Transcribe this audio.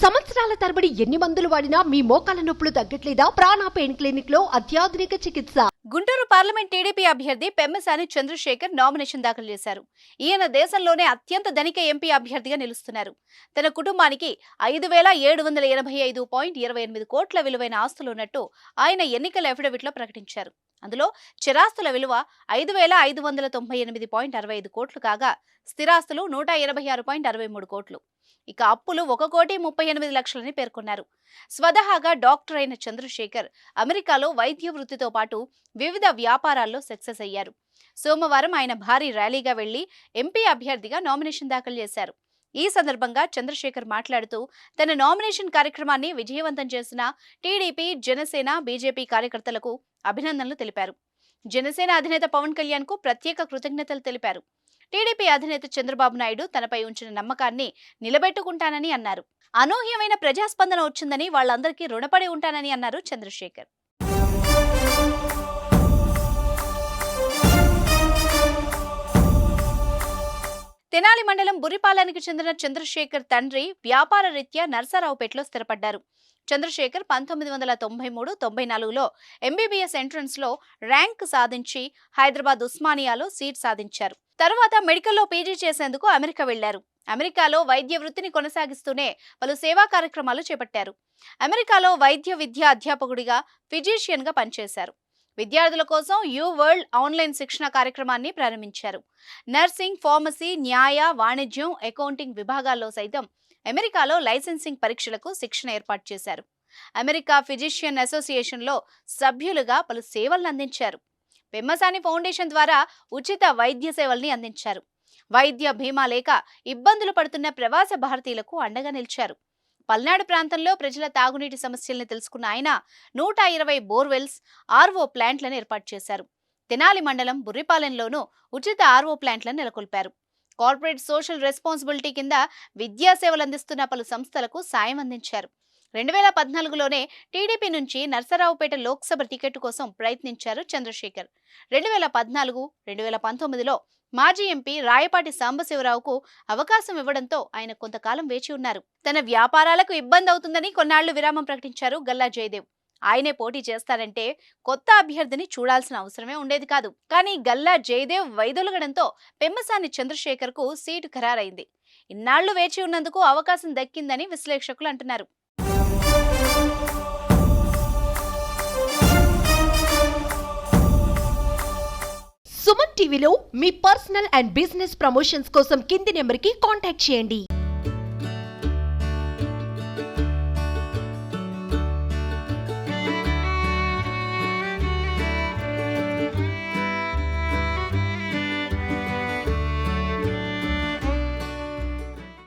సంవత్సరాల తరబడి ఎన్ని మందులు వాడినా మీ మోకాల నొప్పులు తగ్గట్లేదా? ప్రాణ పెయిన్ క్లినిక్ లో అత్యాధునిక చికిత్స. గుంటూరు పార్లమెంట్ టీడీపీ అభ్యర్థి పెమ్మసాని చంద్రశేఖర్ నామినేషన్ దాఖలు చేశారు. ఈయన దేశంలోనే అత్యంత ధనిక ఎంపీ అభ్యర్థిగా నిలుస్తున్నారు. తన కుటుంబానికి 5,785.28 కోట్ల విలువైన ఆస్తులు ఉన్నట్టు ఆయన ఎన్నికల అఫిడవిట్లో ప్రకటించారు. అందులో చరాస్తుల విలువ 5,598.65 కోట్లు కాగా స్థిరాస్తులు 186.63 కోట్లు. ఇక అప్పులు 1,38 లక్షలని పేర్కొన్నారు. స్వతహాగా డాక్టర్ అయిన చంద్రశేఖర్ అమెరికాలో వైద్య వృత్తితో పాటు వివిధ వ్యాపారాల్లో సక్సెస్ అయ్యారు. సోమవారం ఆయన భారీ ర్యాలీగా వెళ్లి ఎంపీ అభ్యర్థిగా నామినేషన్ దాఖలు చేశారు. ఈ సందర్భంగా చంద్రశేఖర్ మాట్లాడుతూ తన నామినేషన్ కార్యక్రమాన్ని విజయవంతం చేసిన టీడీపీ, జనసేన, బీజేపీ కార్యకర్తలకు అభినందనలు తెలిపారు. జనసేన అధినేత పవన్ కళ్యాణ్ కు ప్రత్యేక కృతజ్ఞతలు తెలిపారు. టీడీపీ అధినేత చంద్రబాబు నాయుడు తనపై ఉంచిన నమ్మకాన్ని నిలబెట్టుకుంటానని అన్నారు. అనూహ్యమైన ప్రజాస్పందన వచ్చిందని వాళ్ళందరికీ రుణపడి ఉంటానని అన్నారు చంద్రశేఖర్. తెనాలి మండలం బుర్రిపాలెనికి చెందిన చంద్రశేఖర్ తండ్రి వ్యాపార రీత్యా నర్సరావుపేటలో స్థిరపడ్డారు. చంద్రశేఖర్ 1993-94లో ఎంబీబీఎస్ ఎంట్రన్స్ లో ర్యాంక్ సాధించి హైదరాబాద్ ఉస్మానియాలో సీట్ సాధించారు. తర్వాత మెడికల్లో పీజీ చేసేందుకు అమెరికా వెళ్లారు. అమెరికాలో వైద్య వృత్తిని కొనసాగిస్తూనే పలు సేవా కార్యక్రమాలు చేపట్టారు. అమెరికాలో వైద్య విద్యా అధ్యాపకుడిగా, ఫిజీషియన్ గా పనిచేశారు. విద్యార్థుల కోసం యూ వరల్డ్ ఆన్లైన్ శిక్షణ కార్యక్రమాన్ని ప్రారంభించారు. నర్సింగ్, ఫార్మసీ, న్యాయ, వాణిజ్యం, అకౌంటింగ్ విభాగాల్లో సైతం అమెరికాలో లైసెన్సింగ్ పరీక్షలకు శిక్షణ ఏర్పాటు చేశారు. అమెరికా ఫిజిషియన్ అసోసియేషన్ లో సభ్యులుగా పలు సేవలను అందించారు. పెమ్మసాని ఫౌండేషన్ ద్వారా ఉచిత వైద్య సేవల్ని అందించారు. వైద్య బీమా లేక ఇబ్బందులు పడుతున్న ప్రవాస భారతీయులకు అండగా నిలిచారు. పల్నాడు ప్రాంతంలో ప్రజల తాగునీటి సమస్యల్ని తెలుసుకున్న ఆయన 120 బోర్వెల్స్, ఆర్ఓ ప్లాంట్లను ఏర్పాటు చేశారు. తెనాలి మండలం బుర్రిపాలెంలోనూ ఉచిత ఆర్ఓ ప్లాంట్లను నెలకొల్పారు. కార్పొరేట్ సోషల్ రెస్పాన్సిబిలిటీ కింద విద్యా సేవలు అందిస్తున్న పలు సంస్థలకు సాయం అందించారు. 2014లోనే టీడీపీ నుంచి నర్సరావుపేట లోక్సభ టికెట్ కోసం ప్రయత్నించారు చంద్రశేఖర్. 2014, 2019లో మాజీ ఎంపీ రాయపాటి సాంబశివరావుకు అవకాశం ఇవ్వడంతో ఆయన కొంతకాలం వేచి ఉన్నారు. తన వ్యాపారాలకు ఇబ్బంది అవుతుందని కొన్నాళ్లు విరామం ప్రకటించారు గల్లా జయదేవ్. ఆయనే పోటీ చేస్తారంటే కొత్త అభ్యర్థిని చూడాల్సిన అవసరమే ఉండేది కాదు. కానీ గల్లా జయదేవ్ వైదొలగడంతో పెమ్మసాని చంద్రశేఖర్ కు సీటు ఖరారైంది. ఇన్నాళ్లు వేచి ఉన్నందుకు అవకాశం దక్కిందని విశ్లేషకులు అంటున్నారు. సుమన్ టీవీలో మీ పర్సనల్ అండ్ బిజినెస్ ప్రమోషన్స్ కోసం కింది నెంబర్కి కాంటాక్ట్ చేయండి.